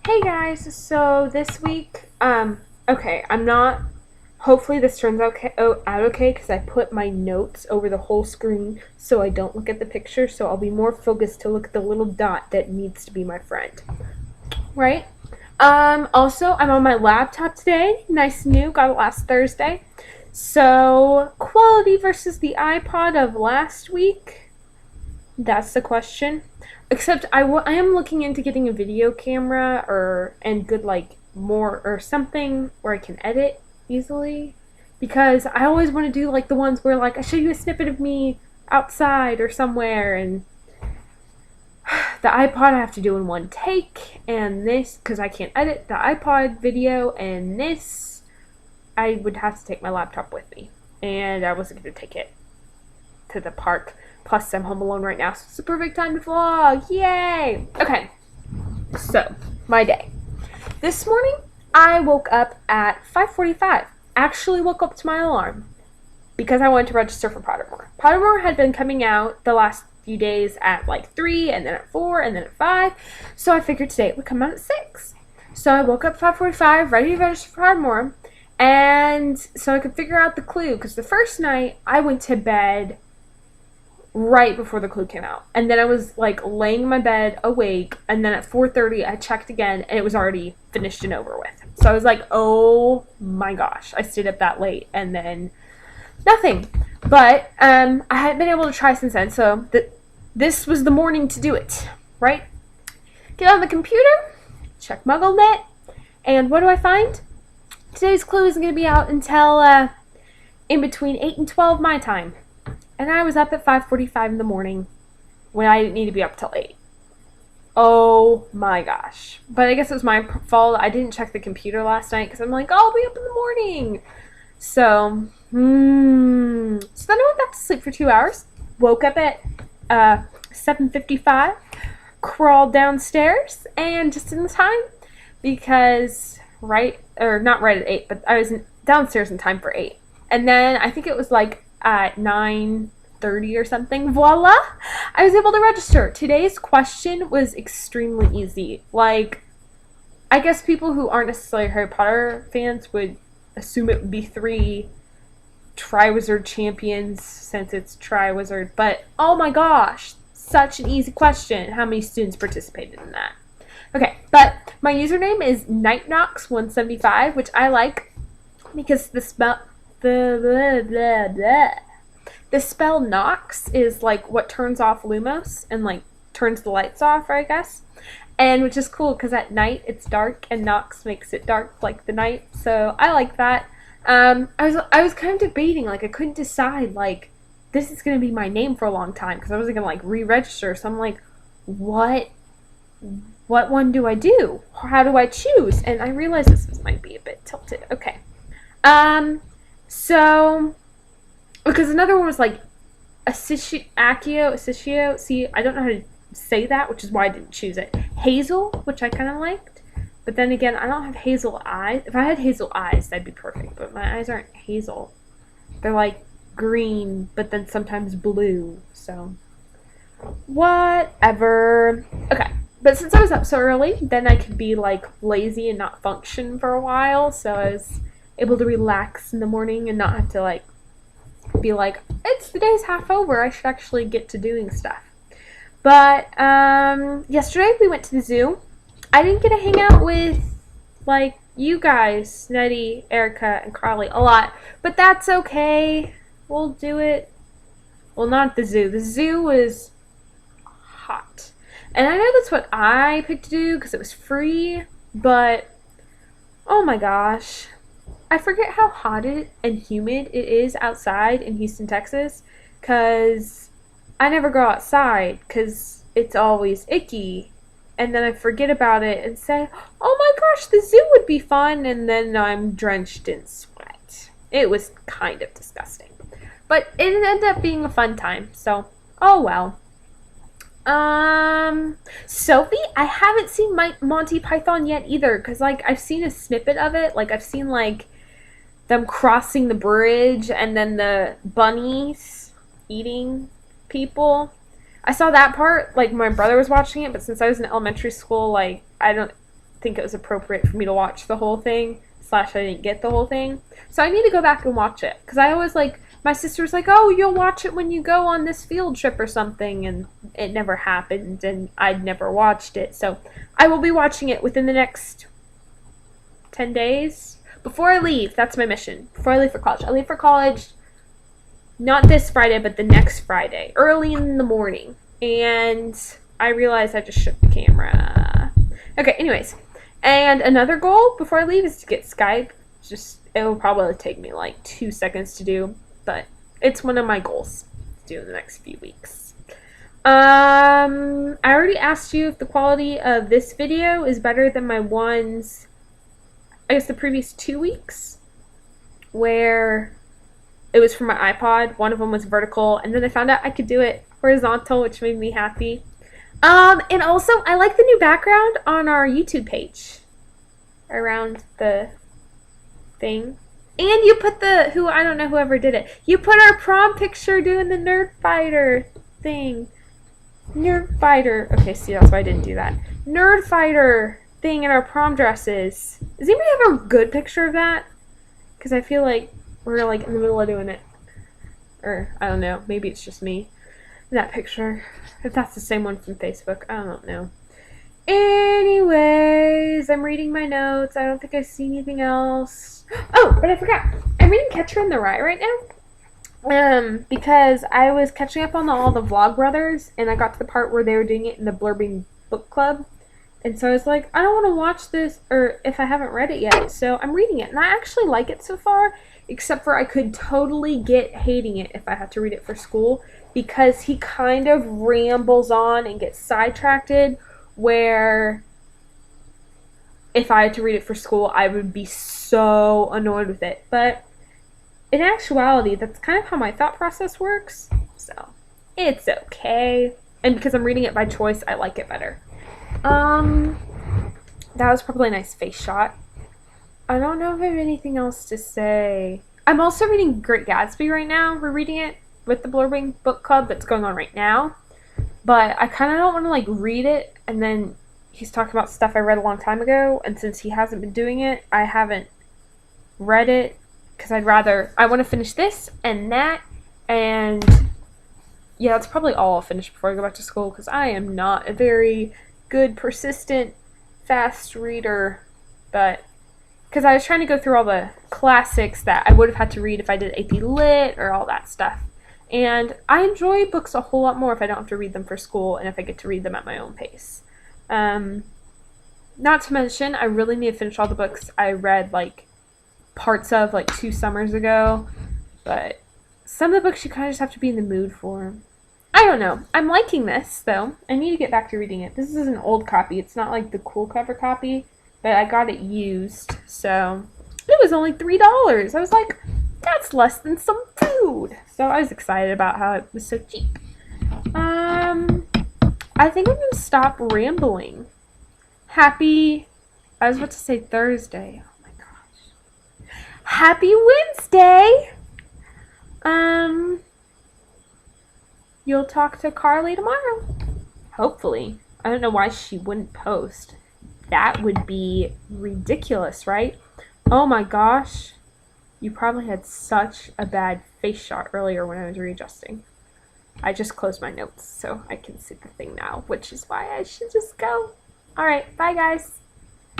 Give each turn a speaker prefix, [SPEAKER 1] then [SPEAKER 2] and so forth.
[SPEAKER 1] Hey guys, so this week, okay, hopefully this turns out okay because I put my notes over the whole screen so I don't look at the picture, so I'll be more focused to look at the little dot that needs to be my friend, right? Also, I'm on my laptop today, nice new, got it last Thursday. So, quality versus the iPod of last week, that's the question. Except I am looking into getting a video camera and good more or something where I can edit easily, because I always want to do the ones where I show you a snippet of me outside or somewhere, and the iPod I have to do in one take, and this because I can't edit the iPod video, and this I would have to take my laptop with me, and I wasn't going to take it to the park. Plus, I'm home alone right now, so it's the perfect time to vlog. Yay! Okay, so my day. This morning, I woke up at 5:45. Actually woke up to my alarm because I wanted to register for Pottermore. Pottermore had been coming out the last few days at 3, and then at 4, and then at 5. So I figured today it would come out at 6. So I woke up at 5:45, ready to register for Pottermore, and so I could figure out the clue, because the first night I went to bed right before the clue came out, and then I was laying in my bed awake, and then at 4:30 I checked again and it was already finished and over with. So I was like, oh my gosh, I stayed up that late, and then nothing. But I hadn't been able to try since then, so this was the morning to do it, right? Get on the computer, check MuggleNet, and what do I find? Today's clue isn't going to be out until in between 8 and 12 my time. And I was up at 5:45 in the morning when I didn't need to be up till 8. Oh my gosh. But I guess it was my fault. I didn't check the computer last night because I'm like, oh, I'll be up in the morning. So then I went back to sleep for 2 hours. Woke up at 7:55. Crawled downstairs, and just in time because not right at 8, but I was downstairs in time for 8. And then I think it was at 9:30 or something, voila, I was able to register. Today's question was extremely easy. I guess people who aren't necessarily Harry Potter fans would assume it would be 3 Triwizard champions since it's Triwizard, but oh my gosh, such an easy question. How many students participated in that? Okay, but my username is NightKnox175, which I like because the spell Nox is what turns off Lumos and turns the lights off, I guess, and which is cool because at night it's dark and Nox makes it dark like the night, so I like that. I was kind of debating, I couldn't decide this is gonna be my name for a long time because I wasn't gonna re-register, so I'm like, what one do I do? How do I choose? And I realized this might be a bit tilted. Okay. So, because another one was Accio. See, I don't know how to say that, which is why I didn't choose it. Hazel, which I kind of liked. But then again, I don't have hazel eyes. If I had hazel eyes, that'd be perfect. But my eyes aren't hazel. They're green, but then sometimes blue. So, whatever. Okay. But since I was up so early, then I could be lazy and not function for a while. So I was able to relax in the morning and not have to be it's the day's half over, I should actually get to doing stuff. But yesterday we went to the zoo. I didn't get to hang out with you guys, Nettie, Erica, and Carly a lot, but that's okay. We'll do it. Well, not at the zoo. The zoo was hot, and I know that's what I picked to do because it was free, but oh my gosh, I forget how hot and humid it is outside in Houston, Texas, because I never go outside because it's always icky, and then I forget about it and say, oh my gosh, the zoo would be fun, and then I'm drenched in sweat. It was kind of disgusting, but it ended up being a fun time, so oh well. Sophie, I haven't seen Monty Python yet either, because I've seen a snippet of it. I've seen them crossing the bridge and then the bunnies eating people. I saw that part, my brother was watching it, but since I was in elementary school, I don't think it was appropriate for me to watch the whole thing, slash I didn't get the whole thing. So I need to go back and watch it. Because I always like, my sister was like, oh, you'll watch it when you go on this field trip or something. And it never happened. And I'd never watched it. So I will be watching it within the next 10 days. Before I leave, that's my mission. Before I leave for college. I leave for college not this Friday, but the next Friday. Early in the morning. And I realized I just shook the camera. Okay, anyways. And another goal before I leave is to get Skype. It will probably take me like 2 seconds to do, but it's one of my goals to do in the next few weeks. I already asked you if the quality of this video is better than my ones, I guess the previous 2 weeks, where it was from my iPod. One of them was vertical, and then I found out I could do it horizontal, which made me happy. And also, I like the new background on our YouTube page around the thing. And you put I don't know whoever did it. You put our prom picture doing the Nerd Fighter thing. Nerd Fighter. Okay, see, that's why I didn't do that. Nerd Fighter thing in our prom dresses. Does anybody have a good picture of that? Because I feel like we're like in the middle of doing it. Or, I don't know. Maybe it's just me. That picture. If that's the same one from Facebook, I don't know. Anyways, I'm reading my notes. I don't think I see anything else. Oh, but I forgot. I'm reading Catcher in the Rye right now. Because I was catching up on all the Vlogbrothers, and I got to the part where they were doing it in the Blurbing Book Club. And so I was like, I don't want to watch this, or if I haven't read it yet. So I'm reading it, and I actually like it so far, except for I could totally get hating it if I had to read it for school, because he kind of rambles on and gets sidetracked, where if I had to read it for school, I would be so annoyed with it. But in actuality, that's kind of how my thought process works. So it's okay. And because I'm reading it by choice, I like it better. That was probably a nice face shot. I don't know if I have anything else to say. I'm also reading Great Gatsby right now. We're reading it with the Blurbing Book Club that's going on right now. But I kind of don't want to like read it and then he's talking about stuff I read a long time ago, and since he hasn't been doing it, I haven't read it because I want to finish this and that, and yeah, that's probably all I'll finish before I go back to school, because I am not a very good, persistent, fast reader, but because I was trying to go through all the classics that I would have had to read if I did AP Lit or all that stuff. And I enjoy books a whole lot more if I don't have to read them for school and if I get to read them at my own pace. Not to mention, I really need to finish all the books I read like parts of like 2 summers ago. But some of the books you kind of just have to be in the mood for. I don't know. I'm liking this, though. I need to get back to reading it. This is an old copy. It's not like the cool cover copy, but I got it used. So it was only $3. I was like, that's less than some food. So I was excited about how it was so cheap. I think I'm going to stop rambling. I was about to say Thursday. Oh my gosh. Happy Wednesday! You'll talk to Carly tomorrow. Hopefully. I don't know why she wouldn't post. That would be ridiculous, right? Oh my gosh. You probably had such a bad face shot earlier when I was readjusting. I just closed my notes so I can see the thing now, which is why I should just go. Alright, bye guys.